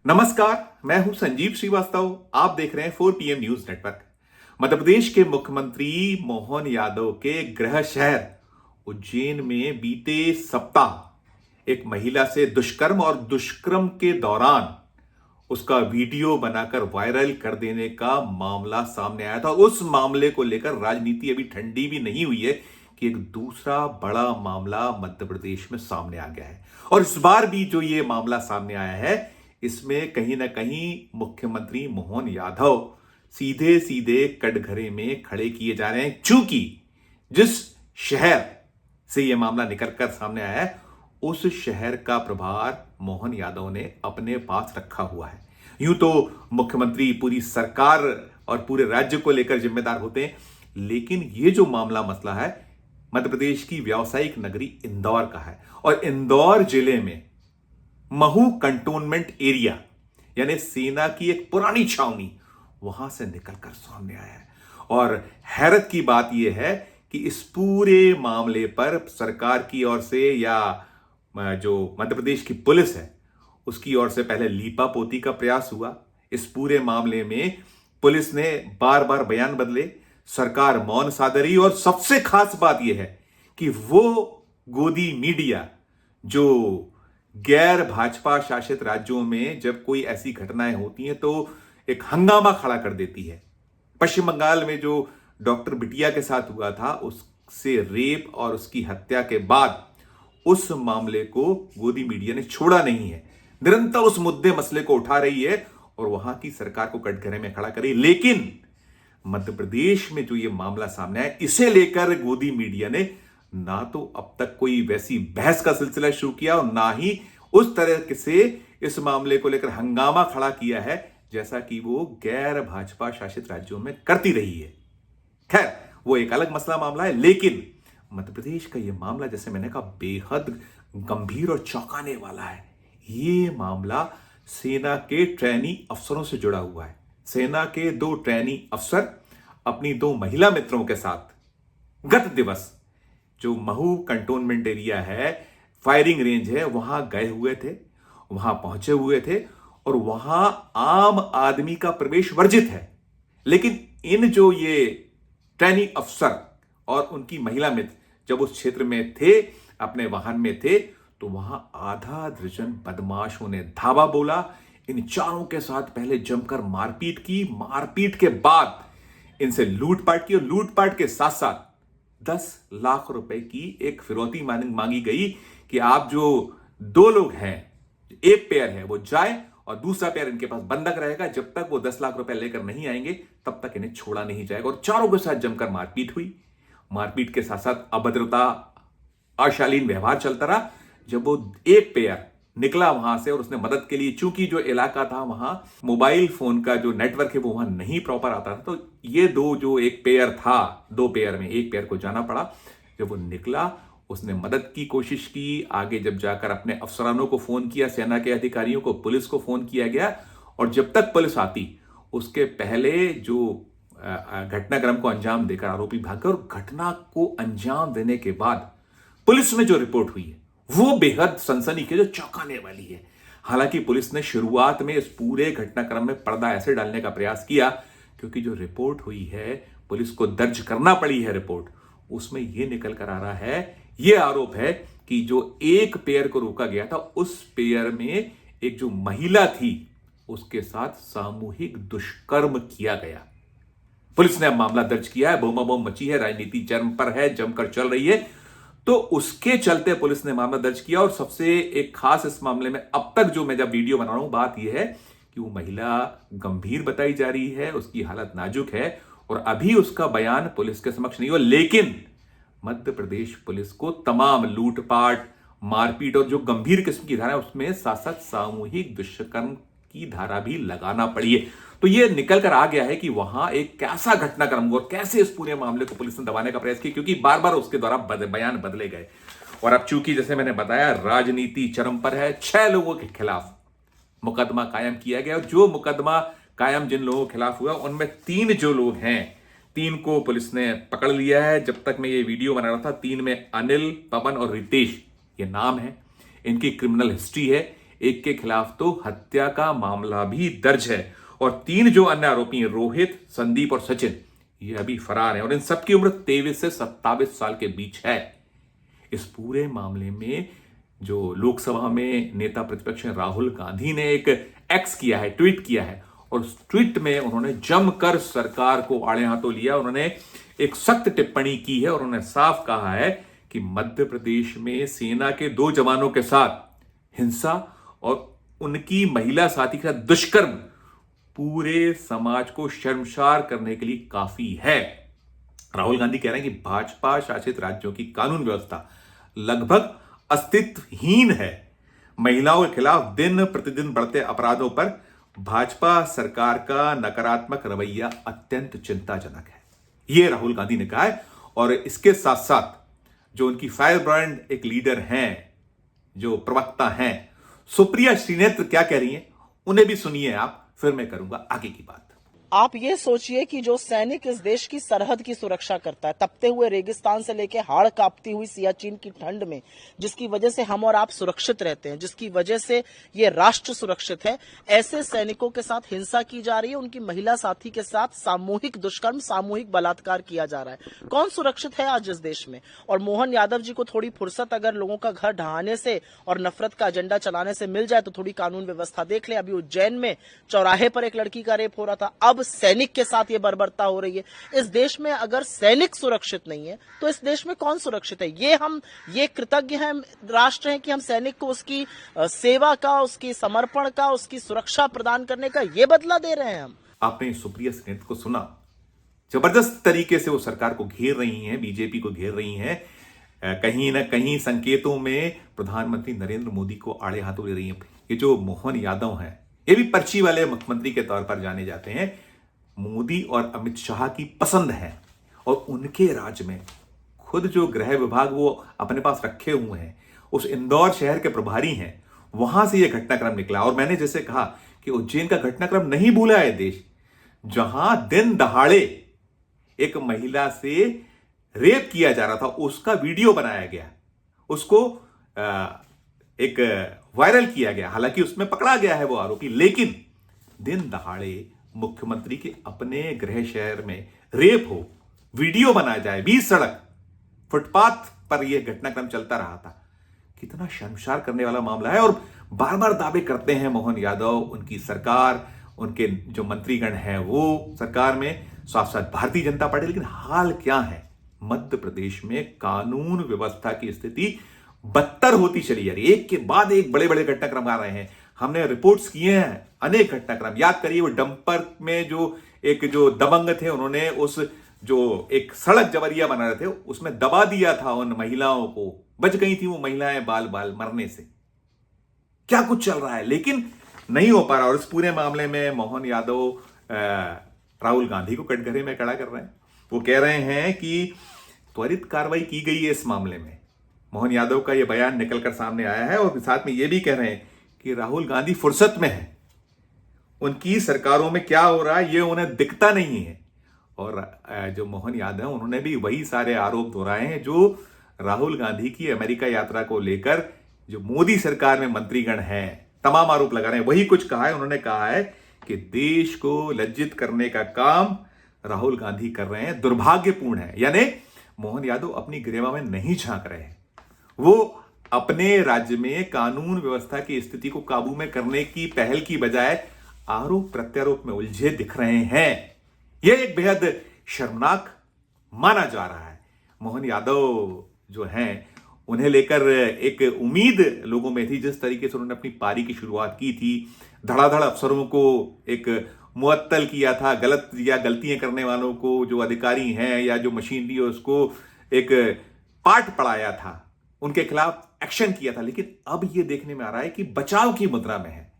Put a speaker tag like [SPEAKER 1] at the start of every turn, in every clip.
[SPEAKER 1] नमस्कार, मैं हूं संजीव श्रीवास्तव। आप देख रहे हैं 4 PM news network. Madhya Pradesh के मुख्यमंत्री मोहन यादव के गृह शहर उज्जैन में बीते सप्ताह एक महिला से दुष्कर्म और दुष्कर्म के दौरान उसका वीडियो बनाकर वायरल कर देने का मामला सामने आया था। उस मामले को लेकर राजनीति अभी ठंडी भी नहीं हुई है कि एक दूसरा बड़ा मामला मध्य प्रदेश में सामने आ गया है। और इस बार भी जो ये मामला सामने आया है, इसमें कहीं ना कहीं मुख्यमंत्री मोहन यादव सीधे सीधे कटघरे में खड़े किए जा रहे हैं, क्योंकि जिस शहर से यह मामला निकलकर सामने आया है, उस शहर का प्रभार मोहन यादव ने अपने पास रखा हुआ है। यूं तो मुख्यमंत्री पूरी सरकार और पूरे राज्य को लेकर जिम्मेदार होते हैं, लेकिन यह जो मामला मसला है मध्य प्रदेश की व्यावसायिक नगरी इंदौर का है। और इंदौर जिले में महू कंटोनमेंट एरिया यानी सेना की एक पुरानी छावनी वहां से निकलकर सामने आया है। और हैरत की बात यह है कि इस पूरे मामले पर सरकार की ओर से या जो मध्य प्रदेश की पुलिस है उसकी ओर से पहले लीपापोती का प्रयास हुआ। इस पूरे मामले में पुलिस ने बार बार बयान बदले, सरकार मौन साध रही। और सबसे खास बात यह है कि वो गोदी मीडिया जो गैर भाजपा शासित राज्यों में जब कोई ऐसी घटनाएं होती हैं तो एक हंगामा खड़ा कर देती है। पश्चिम बंगाल में जो डॉक्टर बिटिया के साथ हुआ था, उससे रेप और उसकी हत्या के बाद उस मामले को गोदी मीडिया ने छोड़ा नहीं है, निरंतर उस मुद्दे मसले को उठा रही है और वहां की सरकार को कटघरे में खड़ा कर रही है। लेकिन मध्य प्रदेश में जो ये मामला सामने आया, इसे लेकर गोदी मीडिया ने ना तो अब तक कोई वैसी बहस का सिलसिला शुरू किया और ना ही उस तरह से इस मामले को लेकर हंगामा खड़ा किया है जैसा कि वो गैर भाजपा शासित राज्यों में करती रही है। खैर, वो एक अलग मसला मामला है, लेकिन मध्य प्रदेश का यह मामला, जैसे मैंने कहा, बेहद गंभीर और चौंकाने वाला है। ये मामला सेना के ट्रेनी अफसरों से जुड़ा हुआ है। सेना के 2 ट्रेनी अफसर अपनी 2 महिला मित्रों के साथ गत दिवस जो महू कंटोनमेंट एरिया है, फायरिंग रेंज है, वहां गए हुए थे, वहां पहुंचे हुए थे और वहां आम आदमी का प्रवेश वर्जित है। लेकिन इन जो ये ट्रेनी अफसर और उनकी महिला मित्र जब उस क्षेत्र में थे, अपने वाहन में थे, तो वहां आधा दर्जन बदमाशों ने धावा बोला। इन चारों के साथ पहले जमकर मारपीट की, मारपीट के बाद इनसे लूटपाट की और लूटपाट के साथ साथ 10 लाख रुपए की एक फिरौती मांगी गई कि आप जो 2 लोग हैं, एक पेयर है वो जाए और दूसरा पेयर इनके पास बंधक रहेगा। जब तक वो 10 लाख रुपए लेकर नहीं आएंगे तब तक इन्हें छोड़ा नहीं जाएगा। और चारों के साथ जमकर मारपीट हुई। मारपीट के साथ साथ अभद्रता, अशालीन व्यवहार चलता रहा। जब वो एक पेयर निकला वहां से और उसने मदद के लिए, चूंकि जो इलाका था वहां मोबाइल फोन का जो नेटवर्क है वो वहां नहीं प्रॉपर आता था, तो ये जो एक पेयर था, 2 पेयर में एक पेयर को जाना पड़ा। जब वो निकला, उसने मदद की कोशिश की। आगे जब जाकर अपने अफसरानों को फोन किया, सेना के अधिकारियों को, पुलिस को फोन किया गया। और जब तक पुलिस आती उसके पहले जो घटनाक्रम को अंजाम देकर आरोपी भाग गए। और घटना को अंजाम देने के बाद पुलिस में जो रिपोर्ट हुई है वो बेहद सनसनीखेज, जो चौंकाने वाली है। हालांकि पुलिस ने शुरुआत में इस पूरे घटनाक्रम में पर्दा ऐसे डालने का प्रयास किया, क्योंकि जो रिपोर्ट हुई है, पुलिस को दर्ज करना पड़ी है रिपोर्ट, उसमें यह निकल कर आ रहा है, यह आरोप है कि जो एक पेयर को रोका गया था, उस पेयर में एक जो महिला थी उसके साथ सामूहिक दुष्कर्म किया गया। पुलिस ने अब मामला दर्ज किया है। बूमाबूम मची है, राजनीति चरम पर है, जमकर चल रही है। तो उसके चलते पुलिस ने मामला दर्ज किया। और सबसे एक खास इस मामले में अब तक जो मैं जब वीडियो बना रहा हूं, बात यह है कि वो महिला गंभीर बताई जा रही है, उसकी हालत नाजुक है और अभी उसका बयान पुलिस के समक्ष नहीं हुआ। लेकिन मध्य प्रदेश पुलिस को तमाम लूटपाट, मारपीट और जो गंभीर किस्म की धारा है उसमें साथ साथ सामूहिक दुष्कर्म की धारा भी लगाना पड़ी है। तो यह निकल कर आ गया है कि वहां एक कैसा घटनाक्रम हुआ और कैसे इस पूरे मामले को पुलिस ने दबाने का प्रयास किया, क्योंकि बार बार उसके द्वारा बयान बदले गए। और अब चूंकि जैसे मैंने बताया, राजनीति चरम पर है, 6 लोगों के खिलाफ मुकदमा कायम किया गया। और जो मुकदमा कायम जिन लोगों के खिलाफ हुआ उनमें 3 जो लोग हैं, 3 को पुलिस ने पकड़ लिया है। जब तक मैं ये वीडियो बना रहा था, 3 में अनिल, पवन और रितेश ये नाम है। इनकी क्रिमिनल हिस्ट्री है। एक के खिलाफ तो हत्या का मामला भी दर्ज है और 3 जो अन्य आरोपी हैं, रोहित, संदीप और सचिन, ये अभी फरार हैं और इन सबकी उम्र 23 से 27 साल के बीच है। इस पूरे मामले में जो लोकसभा में नेता प्रतिपक्ष राहुल गांधी ने एक एक्स किया है, ट्वीट किया है और उस ट्वीट में उन्होंने जमकर सरकार को आड़े हाथों लिया। उन्होंने एक सख्त टिप्पणी की है और उन्होंने साफ कहा है कि मध्य प्रदेश में सेना के 2 जवानों के साथ हिंसा और उनकी महिला साथी का दुष्कर्म पूरे समाज को शर्मसार करने के लिए काफी है। राहुल गांधी कह रहे हैं कि भाजपा शासित राज्यों की कानून व्यवस्था लगभग अस्तित्वहीन है। महिलाओं के खिलाफ दिन प्रतिदिन बढ़ते अपराधों पर भाजपा सरकार का नकारात्मक रवैया अत्यंत चिंताजनक है, यह राहुल गांधी ने कहा है। और इसके साथ साथ जो उनकी फायर ब्रांड एक लीडर हैं, जो प्रवक्ता हैं, सुप्रिया श्रीनेत्र क्या कह रही हैं, उन्हें भी सुनिए आप, फिर मैं करूंगा आगे की बात।
[SPEAKER 2] आप ये सोचिए कि जो सैनिक इस देश की सरहद की सुरक्षा करता है, तपते हुए रेगिस्तान से लेके हाड़ कांपती हुई सियाचिन की ठंड में, जिसकी वजह से हम और आप सुरक्षित रहते हैं, जिसकी वजह से ये राष्ट्र सुरक्षित है, ऐसे सैनिकों के साथ हिंसा की जा रही है, उनकी महिला साथी के साथ सामूहिक दुष्कर्म, सामूहिक बलात्कार किया जा रहा है। कौन सुरक्षित है आज इस देश में? और मोहन यादव जी को थोड़ी फुर्सत अगर लोगों का घर ढहाने से और नफरत का एजेंडा चलाने से मिल जाए तो थोड़ी कानून व्यवस्था देख ले। अभी उज्जैन में चौराहे पर एक लड़की का रेप हो रहा था, अब सैनिक के साथ ये बर्बरता हो रही है। इस देश में अगर सैनिक सुरक्षित नहीं है तो इस देश में कौन सुरक्षित है? ये कृतज्ञ हैं राष्ट्र हैं कि हम सैनिक को उसकी सेवा का, उसकी समर्पण का, उसकी सुरक्षा प्रदान करने का ये बदला दे रहे हैं हम।
[SPEAKER 1] आपने सुप्रिया श्रीनेत्र को सुना, जबरदस्त तरीके से वो सरकार को घेर रही हैं, बीजेपी को घेर रही हैं, कहीं ना कहीं संकेतों में प्रधानमंत्री नरेंद्र मोदी को आड़े हाथों ले रही हैं। ये जो मोहन यादव हैं, ये भी पर्ची वाले मुख्यमंत्री के तौर पर जाने जाते हैं, मोदी और अमित शाह की पसंद है और उनके राज्य में खुद जो गृह विभाग वो अपने पास रखे हुए हैं, उस इंदौर शहर के प्रभारी हैं, वहां से यह घटनाक्रम निकला। और मैंने जैसे कहा कि उज्जैन का घटनाक्रम नहीं भूला है देश, जहां दिन दहाड़े एक महिला से रेप किया जा रहा था, उसका वीडियो बनाया गया, उसको एक वायरल किया गया। हालांकि उसमें पकड़ा गया है वो आरोपी, लेकिन दिन दहाड़े मुख्यमंत्री के अपने गृह शहर में रेप हो, वीडियो बनाया जाए, 20 सड़क फुटपाथ पर यह घटनाक्रम चलता रहा था। कितना शर्मसार करने वाला मामला है। और बार बार दावे करते हैं मोहन यादव, उनकी सरकार, उनके जो मंत्रीगण हैं वो सरकार में, साथ साथ भारतीय जनता पार्टी, लेकिन हाल क्या है? मध्य प्रदेश में कानून व्यवस्था की स्थिति बदतर होती चली जा रही है। एक के बाद एक बड़े बड़े घटनाक्रम आ रहे हैं। हमने रिपोर्ट्स किए हैं अनेक घटनाक्रम। याद करिए वो डंपर में जो दबंग थे, उन्होंने उस जो एक सड़क जबरिया बना रहे थे उसमें दबा दिया था उन महिलाओं को, बच गई थी वो महिलाएं बाल बाल मरने से। क्या कुछ चल रहा है, लेकिन नहीं हो पा रहा। और इस पूरे मामले में मोहन यादव राहुल गांधी को कटघरे में खड़ा कर रहे हैं। वो कह रहे हैं कि त्वरित कार्रवाई की गई है इस मामले में। मोहन यादव का यह बयान निकलकर सामने आया है और साथ में यह भी कह रहे हैं कि राहुल गांधी फुर्सत में है, उनकी सरकारों में क्या हो रहा है ये उन्हें दिखता नहीं है। और जो मोहन यादव, उन्होंने भी वही सारे आरोप दोहराए हैं जो राहुल गांधी की अमेरिका यात्रा को लेकर जो मोदी सरकार में मंत्रीगण हैं तमाम आरोप लगा रहे हैं। वही कुछ कहा है। उन्होंने कहा है कि देश को लज्जित करने का काम राहुल गांधी कर रहे हैं, दुर्भाग्यपूर्ण है। यानी मोहन यादव अपनी गरिमा में नहीं झांक रहे हैं, वो अपने राज्य में कानून व्यवस्था की स्थिति को काबू में करने की पहल की बजाय आरोप प्रत्यारोप में उलझे दिख रहे हैं। यह एक बेहद शर्मनाक माना जा रहा है। मोहन यादव जो हैं, उन्हें लेकर एक उम्मीद लोगों में थी। जिस तरीके से उन्होंने अपनी पारी की शुरुआत की थी, धड़ाधड़ अफसरों को एक मुअत्तल किया था, गलत या गलतियां करने वालों को, जो अधिकारी हैं या जो मशीनरी है उसको एक पाठ पढ़ाया था, उनके खिलाफ एक्शन किया था। लेकिन अब यह देखने में आ रहा है कि बचाव की मुद्रा में है,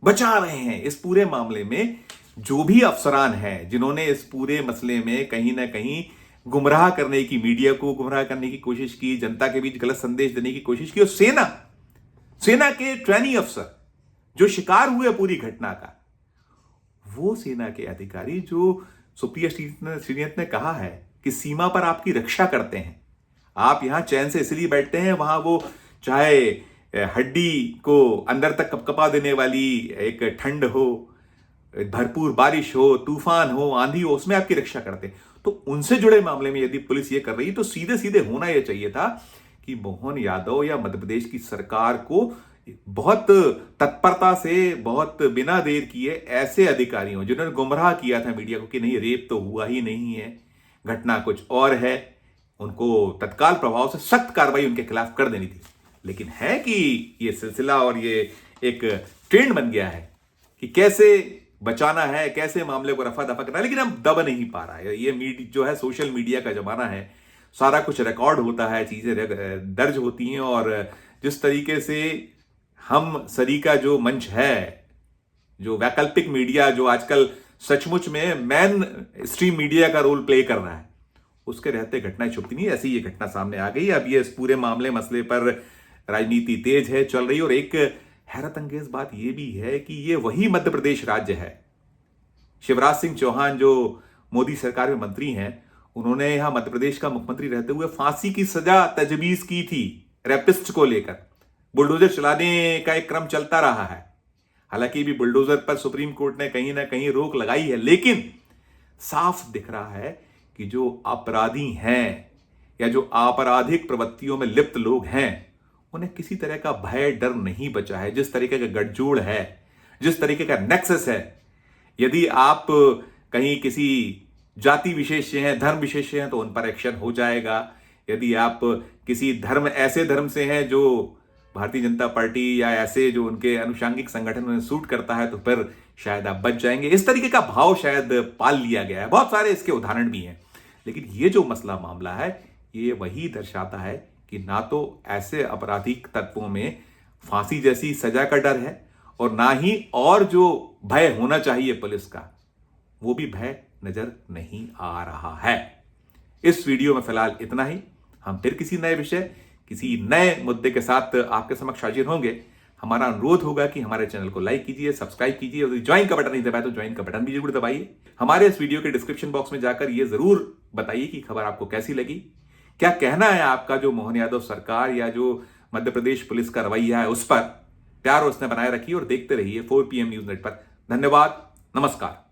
[SPEAKER 1] बचा रहे हैं। इस पूरे मामले में जो भी अफसरान हैं जिन्होंने इस पूरे मसले में कहीं ना कहीं गुमराह करने की, मीडिया को गुमराह करने की कोशिश की, जनता के बीच गलत संदेश देने की कोशिश की, और सेना के ट्रेनी अफसर जो शिकार हुए पूरी घटना का, वो सेना के अधिकारी जो सुप्रिया श्रीनेत्र ने कहा है कि सीमा पर आपकी रक्षा करते हैं, आप यहां चैन से इसलिए बैठते हैं, वहां वो चाहे हड्डी को अंदर तक कपकपा देने वाली एक ठंड हो, भरपूर बारिश हो, तूफान हो, आंधी हो, उसमें आपकी रक्षा करते हैं। तो उनसे जुड़े मामले में यदि पुलिस ये कर रही है तो सीधे सीधे होना यह चाहिए था कि मोहन यादव या मध्य प्रदेश की सरकार को बहुत तत्परता से, बहुत बिना देर किए ऐसे अधिकारियों जिन्होंने गुमराह किया था मीडिया को कि नहीं रेप तो हुआ ही नहीं है, घटना कुछ और है, उनको तत्काल प्रभाव से सख्त कार्रवाई उनके खिलाफ कर देनी थी। लेकिन है कि ये सिलसिला और ये एक ट्रेंड बन गया है कि कैसे बचाना है, कैसे मामले को रफा दफा करना है, लेकिन हम दब नहीं पा रहा है। ये मीडिया जो है, सोशल मीडिया का जमाना है, सारा कुछ रिकॉर्ड होता है, चीजें दर्ज होती हैं, और जिस तरीके से हम सरीका जो मंच है, जो वैकल्पिक मीडिया जो आजकल सचमुच में मैन स्ट्रीम मीडिया का रोल प्ले कर रहा है, उसके रहते घटनाएं छुपती नहीं। ऐसी ये घटना सामने आ गई। अब ये इस पूरे मामले मसले पर राजनीति तेज है, चल रही है। और एक हैरत अंगेज बात यह भी है कि ये वही मध्य प्रदेश राज्य है, शिवराज सिंह चौहान जो मोदी सरकार में मंत्री हैं, उन्होंने यहां मध्य प्रदेश का मुख्यमंत्री रहते हुए फांसी की सजा तजवीज की थी रेपिस्ट को लेकर। बुलडोजर चलाने का एक क्रम चलता रहा है। हालांकि भी बुलडोजर पर सुप्रीम कोर्ट ने कहीं ना कहीं रोक लगाई है, लेकिन साफ दिख रहा है कि जो अपराधी हैं या जो आपराधिक प्रवृत्तियों में लिप्त लोग हैं, उन्हें किसी तरह का भय डर नहीं बचा है। जिस तरीके का गठजोड़ है, जिस तरीके का नेक्सस है, यदि आप कहीं किसी जाति विशेष से हैं, धर्म विशेष से हैं, तो उन पर एक्शन हो जाएगा। यदि आप किसी धर्म, ऐसे धर्म से हैं जो भारतीय जनता पार्टी या ऐसे जो उनके अनुषांगिक संगठन में सूट करता है, तो फिर शायद आप बच जाएंगे। इस तरीके का भाव शायद पाल लिया गया है। बहुत सारे इसके उदाहरण भी हैं। लेकिन ये जो मसला मामला है, ये वही दर्शाता है कि ना तो ऐसे आपराधिक तत्वों में फांसी जैसी सजा का डर है, और ना ही और जो भय होना चाहिए पुलिस का, वो भी भय नजर नहीं आ रहा है। इस वीडियो में फिलहाल इतना ही। हम फिर किसी नए विषय, किसी नए मुद्दे के साथ आपके समक्ष हाजिर होंगे। हमारा अनुरोध होगा कि हमारे चैनल को लाइक कीजिए, सब्सक्राइब कीजिए, और ज्वाइन का बटन नहीं दबाया तो ज्वाइन का बटन भी जरूर दबाइए। हमारे इस वीडियो के डिस्क्रिप्शन बॉक्स में जाकर ये जरूर बताइए कि खबर आपको कैसी लगी, क्या कहना है आपका जो मोहन यादव सरकार या जो मध्य प्रदेश पुलिस का रवैया है उस पर। प्यार उसने बनाए रखिए और देखते रहिए 4 PM न्यूज नेटवर्क। धन्यवाद, नमस्कार।